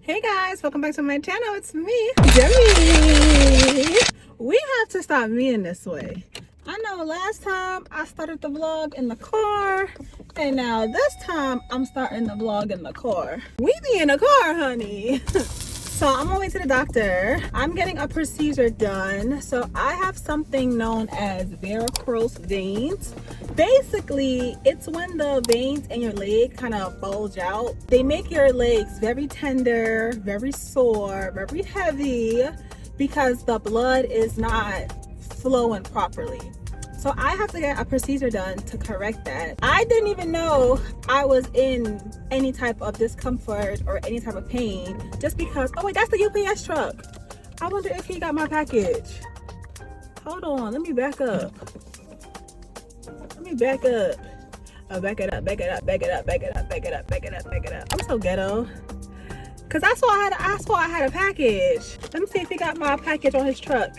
Hey guys, welcome back to my channel. It's me, Demi. We have to stop being this way. I know last time I started the vlog in the car, and now this time I'm starting the vlog in the car. We be in the car, honey. So I'm on my way to the doctor. I'm getting a procedure done. So I have something known as varicose veins. Basically, it's when the veins in your leg kind of bulge out. They make your legs very tender, very sore, very heavy because the blood is not flowing properly. So I have to get a procedure done to correct that. I didn't even know I was in any type of discomfort or any type of pain just because, oh wait, that's the UPS truck. I wonder if he got my package. Hold on, let me back up. Let me back up. Oh, back it up, back it up, back it up, back it up, back it up, back it up, back it up. I'm so ghetto. Cause I saw I had a package. Let me see if he got my package on his truck.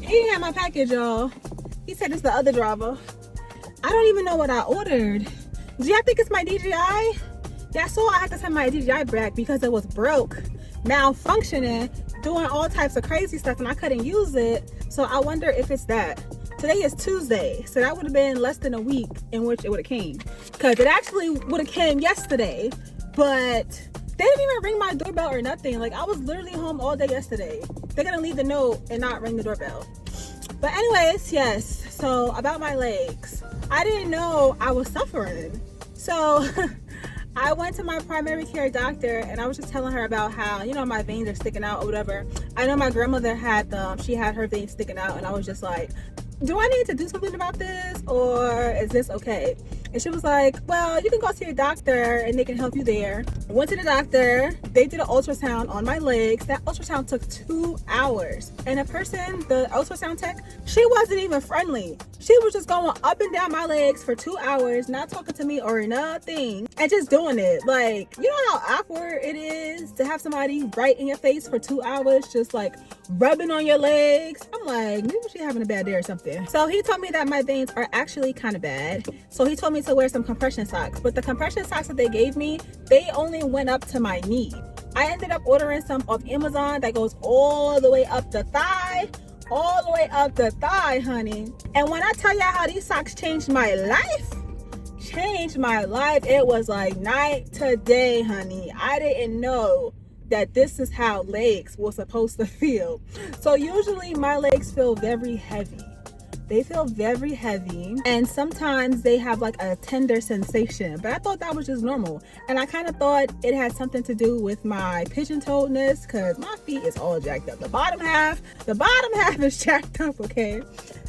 He didn't have my package, y'all. He said it's the other driver. I don't even know what I ordered. Do y'all think it's my DJI? Yeah, so I had to send my DJI back because it was broke, malfunctioning, doing all types of crazy stuff, and I couldn't use it. So I wonder if it's that. Today is Tuesday, so that would have been less than a week in which it would have came. Because it actually would have came yesterday, but they didn't even ring my doorbell or nothing. Like, I was literally home all day yesterday. They're gonna leave the note and not ring the doorbell. But anyways, yes, so about my legs. I didn't know I was suffering. So I went to my primary care doctor and I was just telling her about how, you know, my veins are sticking out or whatever. I know my grandmother had them. She had her veins sticking out, and I was just like, do I need to do something about this, or is this okay? And she was like, well, you can go to your doctor and they can help you there. I went to the doctor. They did an ultrasound on my legs. That ultrasound took 2 hours. And the ultrasound tech, she wasn't even friendly. She was just going up and down my legs for 2 hours, not talking to me or nothing, and just doing it. Like, you know how awkward it is to have somebody right in your face for 2 hours, just like rubbing on your legs? I'm like, maybe she's having a bad day or something. So he told me that my veins are actually kind of bad. So he told me to wear some compression socks, but the compression socks that they gave me, they only went up to my knee. I ended up ordering some off Amazon that goes all the way up the thigh, honey. And when I tell y'all how these socks changed my life, it was like night to day, honey. I didn't know that this is how legs were supposed to feel. So usually my legs feel very heavy. They feel very heavy, and sometimes they have like a tender sensation, but I thought that was just normal. And I kind of thought it had something to do with my pigeon-toedness, because my feet is all jacked up. The bottom half is jacked up, okay?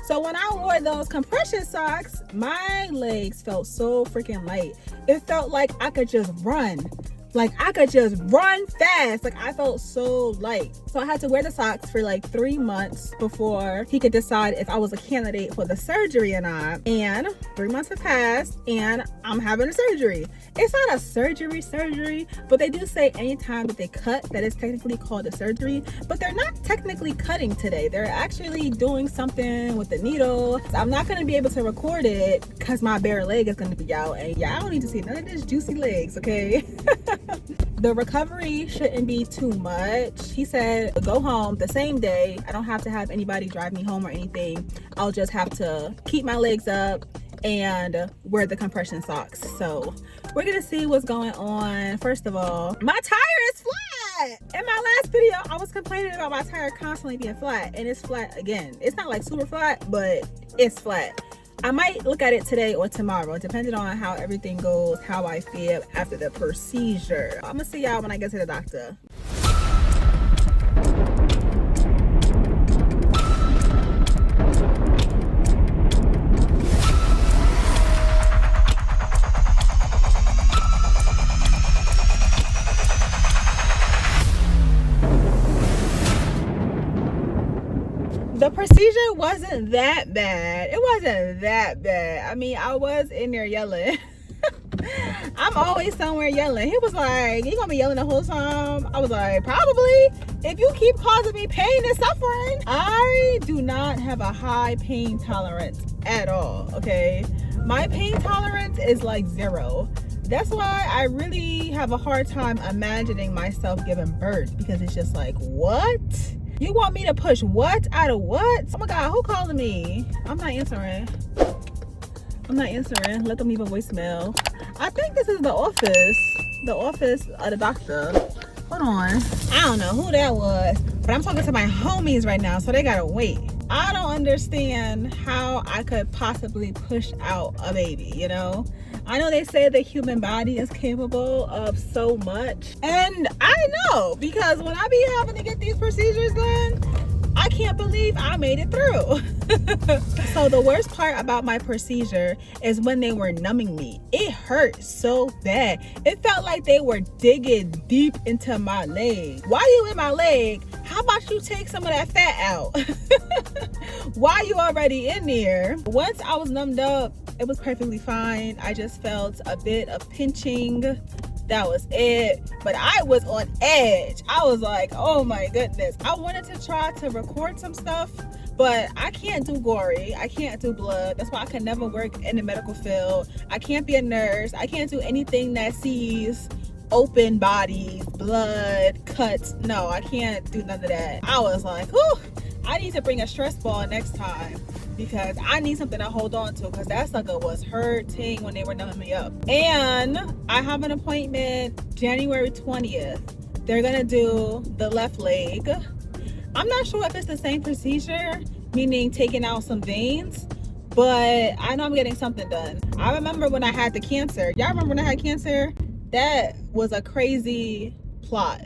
So when I wore those compression socks, my legs felt so freaking light. It felt like I could just run. Like, I could just run fast. Like, I felt so light. So I had to wear the socks for like 3 months before he could decide if I was a candidate for the surgery or not. And 3 months have passed and I'm having a surgery. It's not a surgery, but they do say anytime that they cut, that is technically called a surgery. But they're not technically cutting today. They're actually doing something with the needle. So I'm not gonna be able to record it because my bare leg is gonna be out. And yeah, I don't need to see none of this juicy legs, okay? The recovery shouldn't be too much. He said go home the same day. I don't have to have anybody drive me home or anything. I'll just have to keep my legs up and wear the compression socks. So we're gonna see what's going on. First of all, my tire is flat. In my last video, I was complaining about my tire constantly being flat, and it's flat again. It's not like super flat, but it's flat. I might look at it today or tomorrow, depending on how everything goes, how I feel after the procedure. I'm gonna see y'all when I get to the doctor. The procedure wasn't that bad. It wasn't that bad. I mean, I was in there yelling. I I'm always somewhere yelling. He was like, you gonna be yelling the whole time? I was like, probably. If you keep causing me pain and suffering. I do not have a high pain tolerance at all, okay? My pain tolerance is like 0. That's why I really have a hard time imagining myself giving birth, because it's just like, what? You want me to push what out of what? Oh my God, who calling me? I'm not answering. Let them leave a voicemail. I think this is the office of the doctor. Hold on. I don't know who that was, but I'm talking to my homies right now, so they gotta wait. I don't understand how I could possibly push out a baby, you know? I know they say the human body is capable of so much, and I know, because when I be having to get these procedures done, I can't believe I made it through. So the worst part about my procedure is when they were numbing me. It hurt so bad. It felt like they were digging deep into my leg. While you in my leg, how about you take some of that fat out? While you already in there. Once I was numbed up, it was perfectly fine. I just felt a bit of pinching. That was it. But I was on edge. I was like, oh my goodness. I wanted to try to record some stuff, but I can't do gory. I can't do blood. That's why I could never work in the medical field. I can't be a nurse. I can't do anything that sees open bodies, blood, cuts. No, I can't do none of that. I was like, whew, I need to bring a stress ball next time, because I need something to hold on to, because that sucker was hurting when they were numbing me up. And I have an appointment January 20th. They're gonna do the left leg. I'm not sure if it's the same procedure, meaning taking out some veins, but I know I'm getting something done. I remember when I had the cancer. Y'all remember when I had cancer? That was a crazy plot.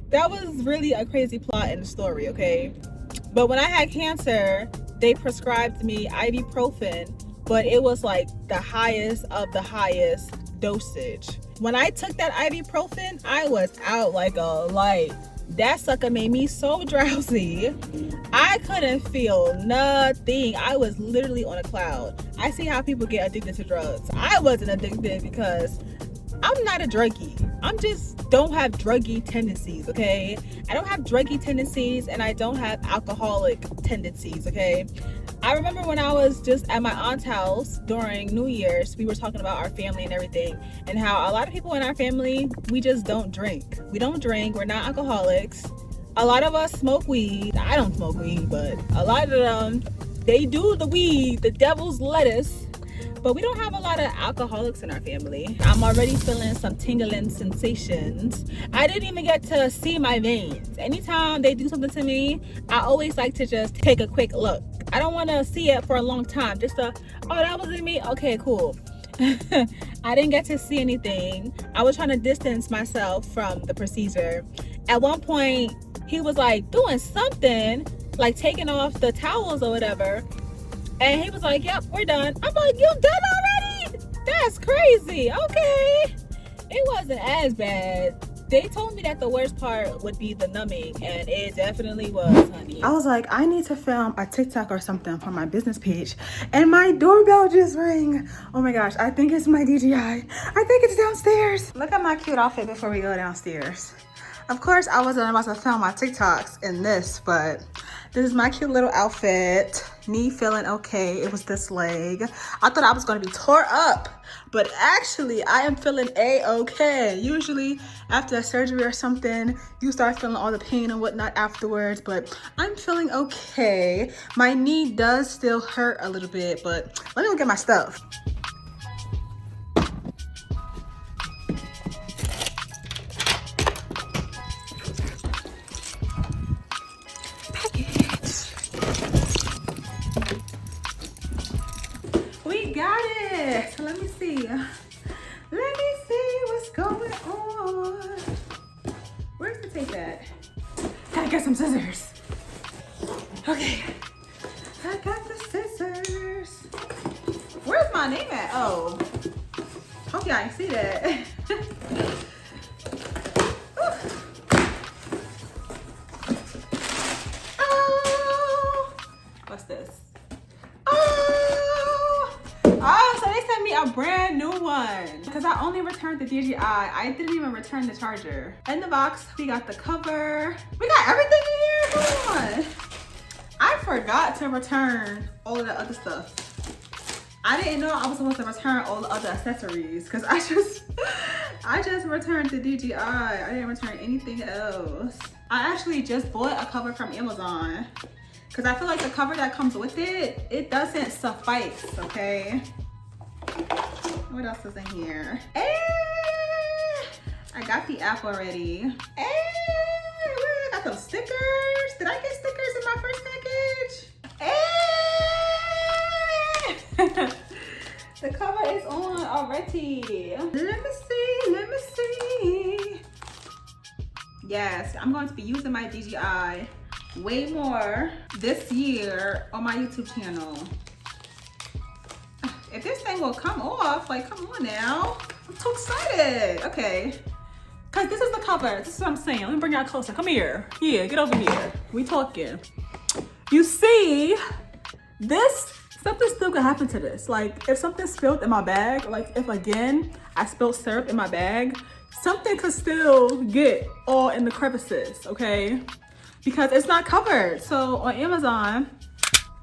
That was really a crazy plot in the story, okay? But when I had cancer, they prescribed me ibuprofen, but it was like the highest of the highest dosage. When I took that ibuprofen, I was out like a light. That sucker made me so drowsy. I couldn't feel nothing. I was literally on a cloud. I see how people get addicted to drugs. I wasn't addicted because I'm not a druggie. I'm just don't have druggy tendencies, okay? I don't have druggy tendencies, and I don't have alcoholic tendencies, okay? I remember when I was just at my aunt's house during New Year's, we were talking about our family and everything, and how a lot of people in our family, we just don't drink. We don't drink. We're not alcoholics. A lot of us smoke weed. I don't smoke weed, but a lot of them, they do the weed, the devil's lettuce. But we don't have a lot of alcoholics in our family. I'm already feeling some tingling sensations. I didn't even get to see my veins. Anytime they do something to me, I always like to just take a quick look. I don't want to see it for a long time. Just oh, that was in me? Okay, cool. I didn't get to see anything. I was trying to distance myself from the procedure. At one point, he was like doing something, like taking off the towels or whatever. And he was like, yep, we're done. I'm like, you done already? That's crazy. Okay. It wasn't as bad. They told me that the worst part would be the numbing, and it definitely was, honey. I was like, I need to film a TikTok or something for my business page, and my doorbell just rang. Oh my gosh, I think it's my DJI. I think it's downstairs. Look at my cute outfit before we go downstairs. Of course, I wasn't about to film my TikToks in this, but this is my cute little outfit. Me feeling okay. It was this leg. I thought I was going to be tore up, but actually I am feeling a-okay. Usually after a surgery or something, you start feeling all the pain and whatnot afterwards, but I'm feeling okay. My knee does still hurt a little bit, but let me go get my stuff. Got it. So let me see. Let me see what's going on. Where's the tape at? Gotta get some scissors. Okay. I got the scissors. Where's my name at? Oh. Hope y'all can see that. Oh. What's this? Oh, so they sent me a a brand new one because I only returned the DJI. I didn't even return the charger. In the box, we got the cover. We got everything in here. Hold on. I forgot to return all of the other stuff. I didn't know I was supposed to return all the other accessories because I just returned the DJI. I didn't return anything else. I actually just bought a cover from Amazon because I feel like the cover that comes with it, it doesn't suffice, okay? What else is in here? Hey, I got the app already. Hey, I got those stickers. Did I get stickers in my first package? Hey! The cover is on already. Let me see. Yes, I'm going to be using my DJI way more this year on my YouTube channel. If this thing will come off, like, come on now. I'm too excited. Okay. Cause this is the cover. This is what I'm saying. Let me bring y'all closer. Come here. Yeah, get over here. We talking. You see, something still could happen to this. Like, if something spilled in my bag, like if again, I spilled syrup in my bag, something could still get all in the crevices, okay? Because it's not covered. So on Amazon,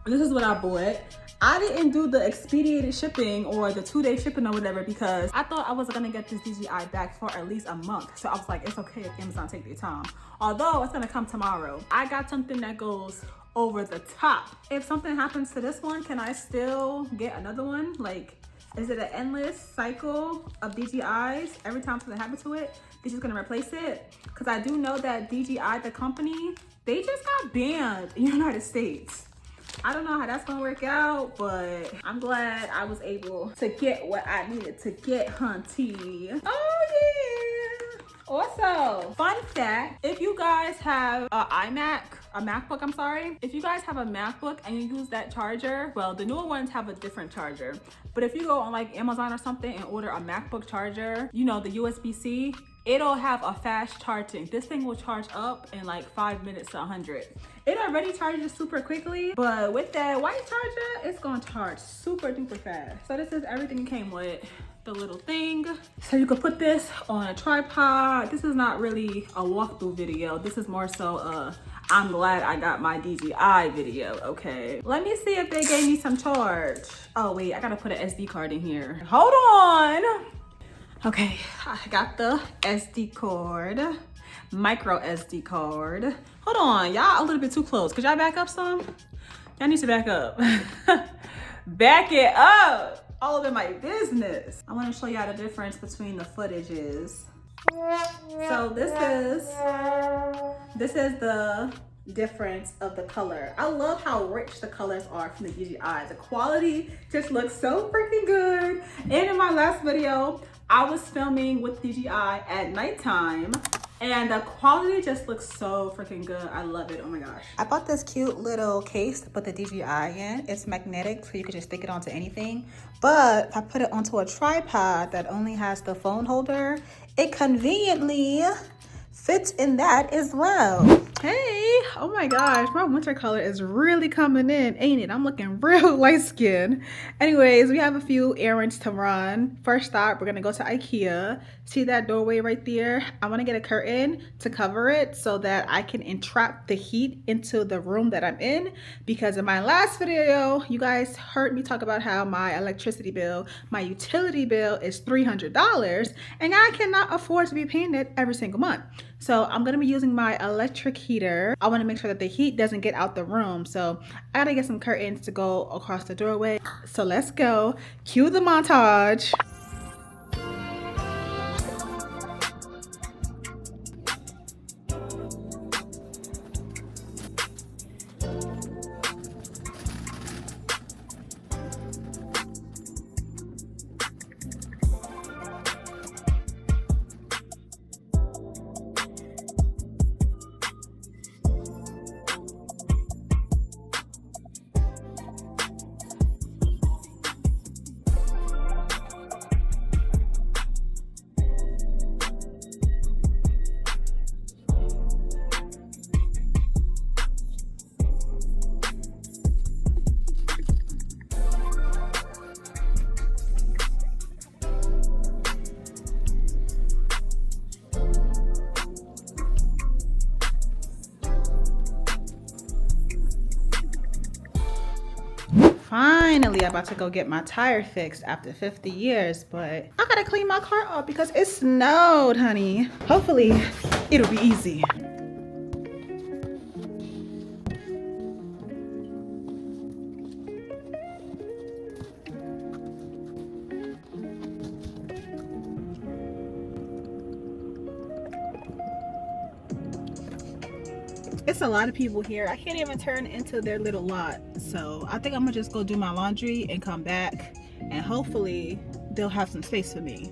this is what I bought. I didn't do the expedited shipping or the 2-day shipping or whatever because I thought I was gonna get this DJI back for at least a month. So I was like, it's okay if Amazon take their time. Although it's gonna come tomorrow. I got something that goes over the top. If something happens to this one, can I still get another one? Like, is it an endless cycle of DJIs? Every time something happens to it, they're just gonna replace it? Because I do know that DJI, the company, they just got banned in the United States. I don't know how that's gonna work out, but I'm glad I was able to get what I needed to get, hunty. Oh yeah. Also, fun fact, if you guys have a MacBook, I'm sorry. If you guys have a MacBook and you use that charger, well, the newer ones have a different charger. But if you go on like Amazon or something and order a MacBook charger, you know, the USB-C, it'll have a fast charging. This thing will charge up in like 5 minutes to 100. It already charges super quickly, but with that white charger, it's gonna charge super duper fast. So this is everything it came with. The little thing. So you could put this on a tripod. This is not really a walkthrough video. This is more so I'm glad I got my DJI video, okay? Let me see if they gave me some charge. Oh wait, I gotta put an SD card in here. Hold on. Okay, I got the SD card, micro SD card. Hold on, y'all a little bit too close. Could y'all back up some? Y'all need to back up. Back it up. All up in my business. I want to show y'all the difference between the footages. So this is the difference of the color. I love how rich the colors are from the DJI. The quality just looks so freaking good. And in my last video, I was filming with DJI at nighttime and the quality just looks so freaking good. I love it. Oh my gosh. I bought this cute little case to put the DJI in. It's magnetic, so you can just stick it onto anything. But if I put it onto a tripod that only has the phone holder, it conveniently fits in that as well. Hey, oh my gosh, my winter color is really coming in, ain't it? I'm looking real light skinned. Anyways, we have a few errands to run. First stop, we're gonna go to IKEA. See that doorway right there? I wanna get a curtain to cover it so that I can entrap the heat into the room that I'm in, because in my last video, you guys heard me talk about how my electricity bill, my utility bill is $300 and I cannot afford to be paying it every single month. So I'm gonna be using my electric heater. I wanna make sure that the heat doesn't get out the room. So I gotta get some curtains to go across the doorway. So let's go. Cue the montage. finally about to go get my tire fixed after 50 years, but I gotta clean my car up because it snowed, honey. Hopefully it'll be easy. It's a lot of people here. I can't even turn into their little lot. So I think I'm gonna just go do my laundry and come back, and hopefully they'll have some space for me.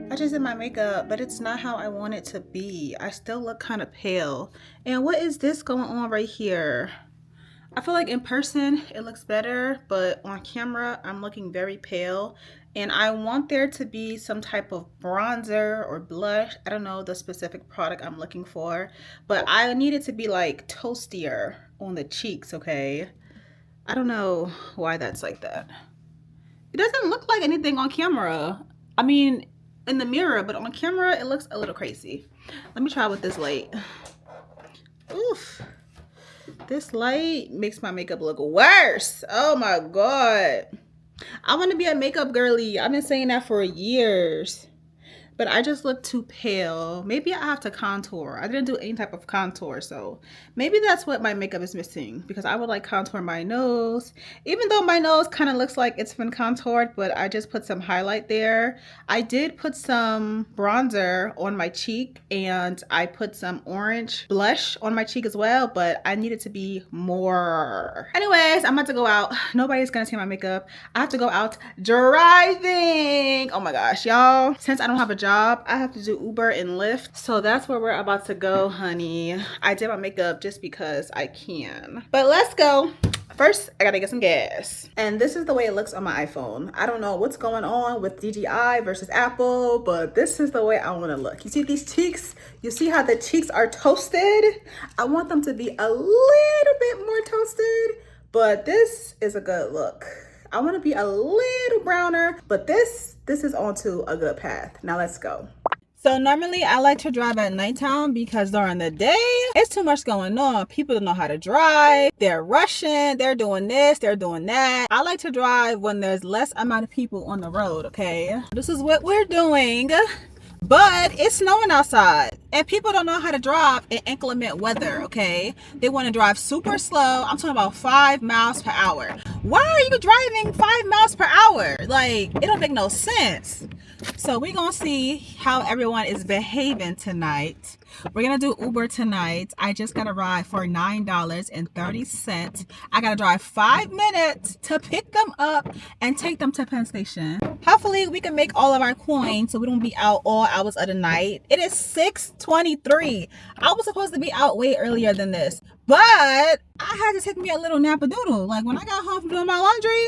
I just did my makeup, but it's not how I want it to be. I still look kind of pale. And what is this going on right here? I feel like in person it looks better, but on camera I'm looking very pale. And I want there to be some type of bronzer or blush. I don't know the specific product I'm looking for, but I need it to be like toastier on the cheeks, okay? I don't know why that's like that. It doesn't look like anything on camera. I mean, in the mirror, but on camera it looks a little crazy. Let me try with this light. Oof. This light makes my makeup look worse. Oh my god. I want to be a makeup girly. I've been saying that for years, but I just look too pale. Maybe I have to contour. I didn't do any type of contour, so maybe that's what my makeup is missing, because I would like contour my nose, even though my nose kind of looks like it's been contoured, but I just put some highlight there. I did put some bronzer on my cheek, and I put some orange blush on my cheek as well, but I need it to be more. Anyways, I'm about to go out. Nobody's gonna see my makeup. I have to go out driving. Oh my gosh, y'all, since I don't have a job, I have to do Uber and Lyft, so that's where we're about to go, honey. I did my makeup just because I can, but let's go. First, I gotta get some gas. And this is the way it looks on my iPhone. I don't know what's going on with DJI versus Apple, but this is the way I want to look. You see these cheeks? You see how the cheeks are toasted? I want them to be a little bit more toasted, but this is a good look. I want to be a little browner, but this is onto a good path. Now let's go. So normally I like to drive at nighttime because during the day it's too much going on. People don't know how to drive. They're rushing. They're doing this. They're doing that. I like to drive when there's less amount of people on the road, okay? This is what we're doing. But it's snowing outside and people don't know how to drive in inclement weather, okay? They want to drive super slow. I'm talking about 5 miles per hour. Why are you driving 5 miles per hour? Like, it don't make no sense. So we're gonna see how everyone is behaving tonight. We're gonna do Uber tonight. I just got a ride for $9.30. I gotta drive 5 minutes to pick them up and take them to Penn Station. Hopefully we can make all of our coins so we don't be out all hours of the night. It is 6:23. I was supposed to be out way earlier than this, but I had to take me a little nap-a-doodle. Like when I got home from doing my laundry,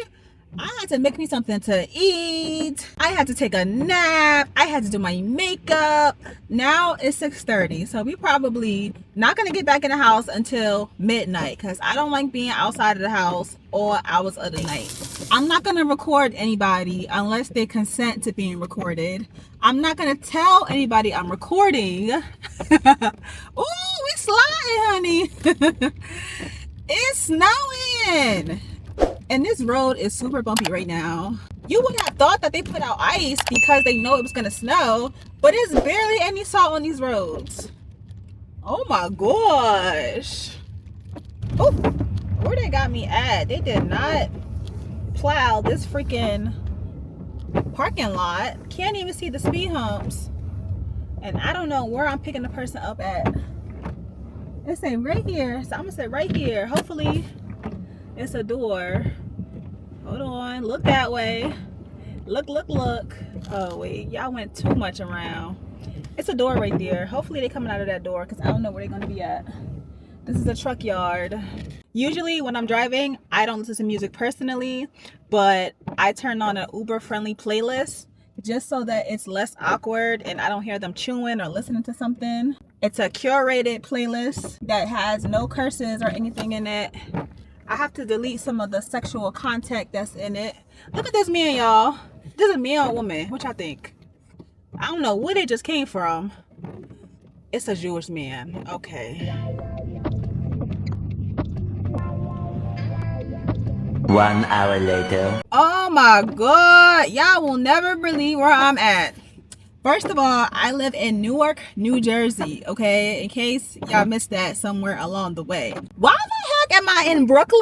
I had to make me something to eat. I had to take a nap. I had to do my makeup. Now it's 6:30, so we probably not gonna get back in the house until midnight because I don't like being outside of the house all hours of the night. I'm not gonna record anybody unless they consent to being recorded. I'm not gonna tell anybody I'm recording. Ooh, we sliding, honey. It's snowing. And this road is super bumpy right now. You would have thought that they put out ice because they know it was gonna snow, but it's barely any salt on these roads. Oh my gosh. Oh, where they got me at? They did not plow this freaking parking lot. Can't even see the speed humps. And I don't know where I'm picking the person up at. It's saying right here, so I'm gonna say right here. Hopefully it's a door. Hold on, look that way. Look. Oh wait, y'all went too much around. It's a door right there. Hopefully they coming out of that door because I don't know where they're gonna be at. This is a truck yard. Usually when I'm driving, I don't listen to music personally, but I turn on an Uber friendly playlist just so that it's less awkward and I don't hear them chewing or listening to something. It's a curated playlist that has no curses or anything in it. I have to delete some of the sexual content that's in it. Look at this man, y'all. This is a man or woman, which I think. I don't know where they just came from. It's a Jewish man. Okay. 1 hour later. Oh my god. Y'all will never believe where I'm at. First of all, I live in Newark, New Jersey, okay? In case y'all missed that somewhere along the way. Why the heck am I in Brooklyn?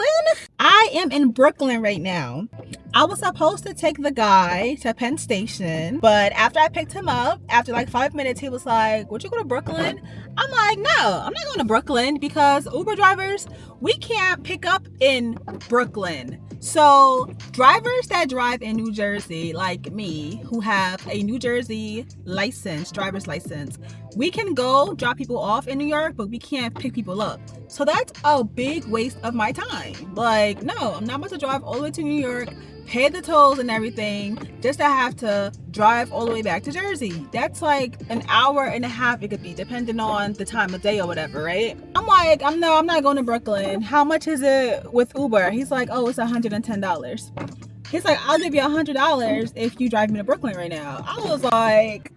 I am in Brooklyn right now. I was supposed to take the guy to Penn Station, but after I picked him up, after like 5 minutes, he was like, would you go to Brooklyn? I'm like, no, I'm not going to Brooklyn because Uber drivers, we can't pick up in Brooklyn. So drivers that drive in New Jersey, like me, who have a New Jersey license, driver's license, we can go drop people off in New York, but we can't pick people up. So that's a big waste of my time. Like, no, I'm not about to drive all the way to New York, pay the tolls and everything, just to have to drive all the way back to Jersey. That's like an hour and a half it could be, depending on the time of day or whatever, right? I'm like, I'm not going to Brooklyn. How much is it with Uber? He's like, oh, it's $110. He's like, I'll give you $100 if you drive me to Brooklyn right now. I was like,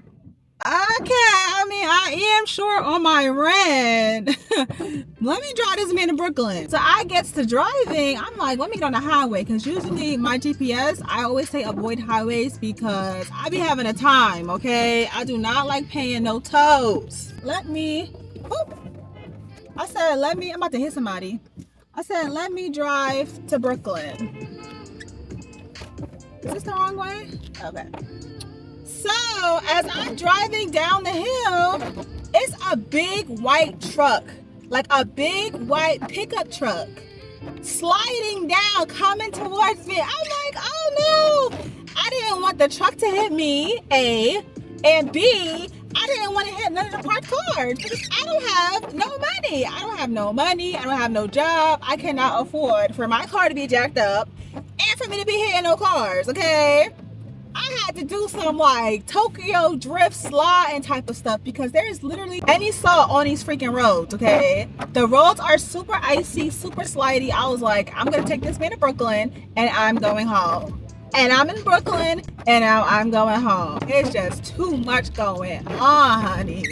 okay, I mean, I am short on my rent. Let me drive this man to Brooklyn. So I gets to driving. I'm like, let me get on the highway, because usually my GPS, I always say avoid highways because I be having a time, okay? I do not like paying no tolls. Let me, whoop. I said, I'm about to hit somebody. I said, let me drive to Brooklyn. Is this the wrong way? Okay. So as I'm driving down the hill, it's a big white truck, like a big white pickup truck, sliding down, coming towards me. I'm like, oh no, I didn't want the truck to hit me, A, and B, I didn't want to hit none of the parked cars because I don't have no money. I don't have no money. I don't have no job. I cannot afford for my car to be jacked up and for me to be hitting no cars, okay? I had to do some like Tokyo drift sliding type of stuff because there is literally any salt on these freaking roads, okay? The roads are super icy, super slidey. I was like, I'm gonna take this man to Brooklyn and I'm going home. And I'm in Brooklyn and now I'm going home. It's just too much going on, honey.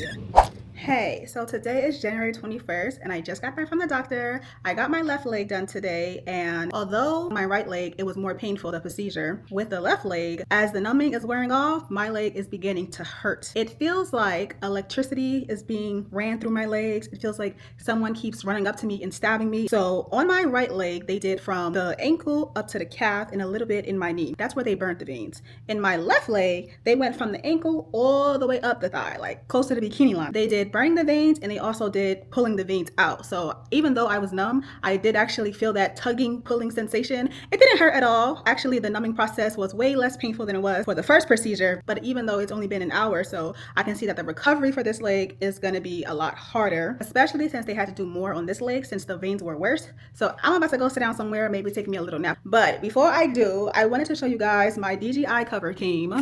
Hey, so today is January 21st and I just got back from the doctor. I got my left leg done today, and although my right leg, it was more painful, the procedure, with the left leg, as the numbing is wearing off, my leg is beginning to hurt. It feels like electricity is being ran through my legs. It feels like someone keeps running up to me and stabbing me. So on my right leg, they did from the ankle up to the calf and a little bit in my knee. That's where they burnt the veins. In my left leg, they went from the ankle all the way up the thigh, like close to the bikini line. They did burning the veins and they also did pulling the veins out. So even though I was numb, I did actually feel that tugging, pulling sensation. It didn't hurt at all. Actually, the numbing process was way less painful than it was for the first procedure, but even though it's only been an hour, so I can see that the recovery for this leg is going to be a lot harder, especially since they had to do more on this leg since the veins were worse. So I'm about to go sit down somewhere, maybe take me a little nap. But before I do, I wanted to show you guys my DJI cover came.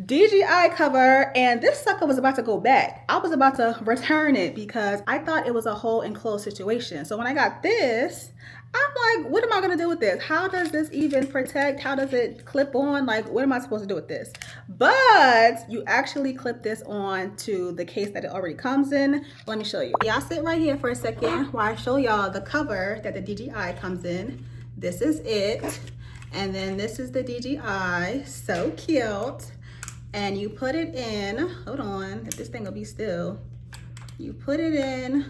DJI cover, and this sucker was about to go back. I was about to return it because I thought it was a whole enclosed situation. So when I got this, I'm like, what am I gonna do with this? How does this even protect? How does it clip on? Like, what am I supposed to do with this? But you actually clip this on to the case that it already comes in. Let me show you. Y'all sit right here for a second while I show y'all the cover that the DJI comes in. This is it. And then this is the DJI, so cute. And you put it in, hold on, if this thing will be still. You put it in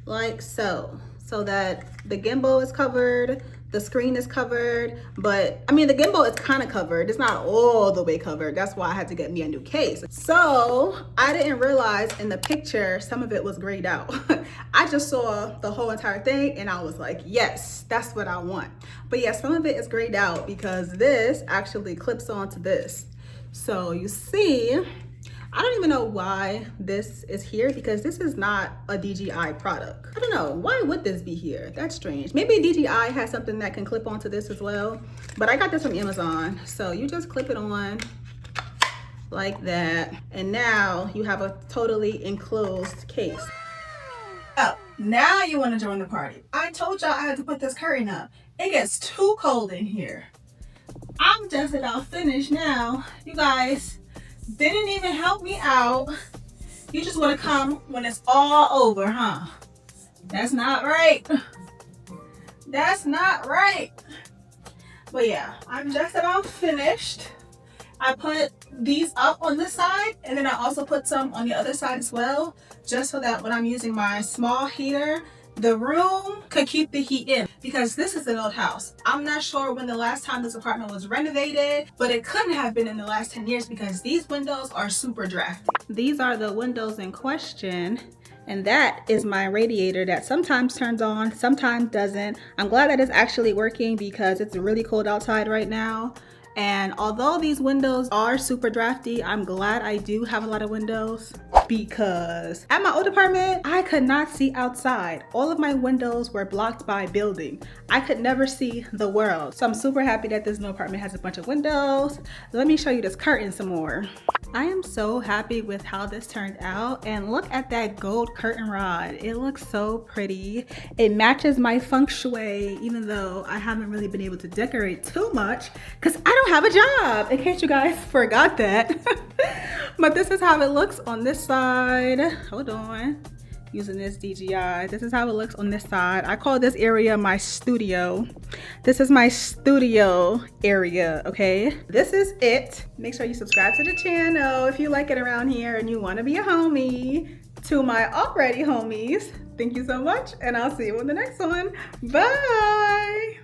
like so that the gimbal is covered, the screen is covered, but I mean the gimbal is kind of covered. It's not all the way covered. That's why I had to get me a new case. So I didn't realize in the picture some of it was grayed out. I just saw the whole entire thing and I was like, yes, that's what I want. But yeah, some of it is grayed out because this actually clips onto this. So you see, I don't even know why this is here because this is not a DJI product. I don't know, why would this be here? That's strange. Maybe DJI has something that can clip onto this as well, but I got this from Amazon. So you just clip it on like that. And now you have a totally enclosed case. Oh, now you wanna join the party. I told y'all I had to put this curtain up. It gets too cold in here. I'm just about finished now. You guys didn't even help me out. You just want to come when it's all over, huh? That's not right. That's not right. But yeah, I'm just about finished. I put these up on this side and then I also put some on the other side as well, just so that when I'm using my small heater, the room could keep the heat in, because this is an old house. I'm not sure when the last time this apartment was renovated, but it couldn't have been in the last 10 years because these windows are super drafty. These are the windows in question, and that is my radiator that sometimes turns on, sometimes doesn't. I'm glad that it's actually working because it's really cold outside right now. And although these windows are super drafty, I'm glad I do have a lot of windows, because at my old apartment, I could not see outside. All of my windows were blocked by building. I could never see the world. So I'm super happy that this new apartment has a bunch of windows. Let me show you this curtain some more. I am so happy with how this turned out, and look at that gold curtain rod. It looks so pretty. It matches my feng shui, even though I haven't really been able to decorate too much because I don't have a job, in case you guys forgot that. But this is how it looks on this side. Hold on. Using this DJI. This is how it looks on this side. I call this area my studio. This is my studio area, okay? This is it. Make sure you subscribe to the channel if you like it around here and you want to be a homie. To my already homies, thank you so much, and I'll see you in the next one. Bye!